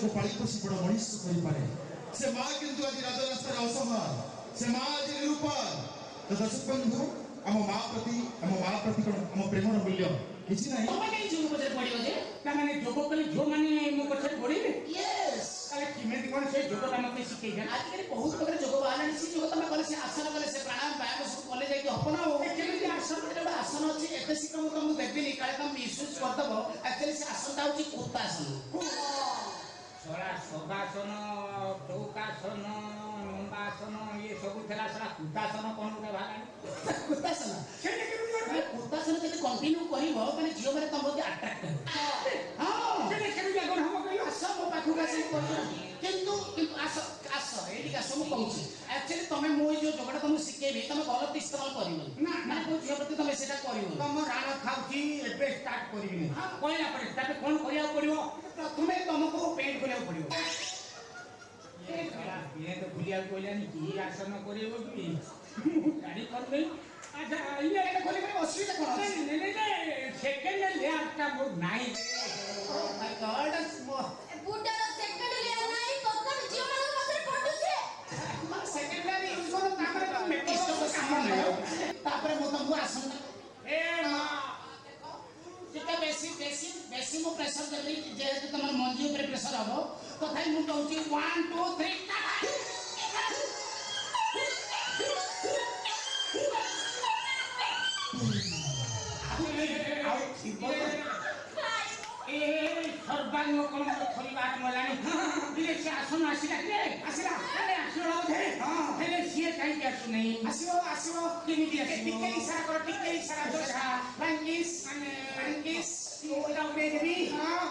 को पाली पोषी बड़ मनीष करे से माँ किंतु आज राजरास्तार असहाय से माँ आज निरूपण तो दर्शक बंधु आम माँ प्रति कौन आम प्रेमर मूल्य किसी ना तमे नहीं जोग पछे पड़ियो जे ता माने जोग कले जो माने मो पछे पड़िबे यस ताले किमेति कोन से जोग ता मते सिखै जा आज के बहुत प्रकार जोग बाहर से जोग तमे कले से आसन कले से प्राणायाम व्यायाम सब कले जाई अपना हो केमिति आसन के बड़ा आसन अछि एते सिकम तुम देबेनी काले तुम मिसयूज करदबो एक्चुअली से आसन ता होची कुत्तासन सरा सोगासन चौकासन नंदासन ये सब थला सरा कुत्तासन कोन के भागानी कुत्तासन सेटे के कुत्तासन जदि कंटिन्यू करिवो तने जियो माने तुम मते अट्रैक्ट हां सेटे के जागन हम कहियो सब पाखु का से किंतु किंतु आस एडी का सब कहूची एक्चुअली तमे मोई जो जोगटा तुम सिखेबी तमे गलत इस्तेमाल करिवो ना ना को जियो प्रति तमे सेटा करिवो तम राण खाउची एबे स्टार्ट करिबिनी हां कहला पड़े ताते कोन करिया पड़िबो प्रथमे तुमको पेंट करिया पड़िवो ये तो भूलिया कोइलानी की आसन करिवो की गाड़ी कर गई अच्छा ये एटा खोली में असुविधा कोन अछि नहीं सेकंड लेयर का मो नाही ओ माय गॉड बुड्डार सेकंड लेयर नाही कोकण जियो मान मते पडुछे मार सेकंड लेयर यूज करो तापर तुम मेटिस को काम नहीं तापर मो तुमको आसन ए मां जेटा बेसी मो प्रेशर देली जेहेतु तमर मंजी ऊपर प्रेशर हबो तो थाई मु कहूची 1 2 3 सर्वांग कोन परिवार मलानी दिले से आसन आसिला के आसिला अरे आसिला थे हां हेले सिए काई के आसु नहीं आसिबो केमिति आसिबो टिके इशारा दोसा फ्रांकिस ओला बेबी हां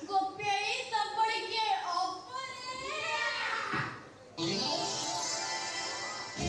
गोपे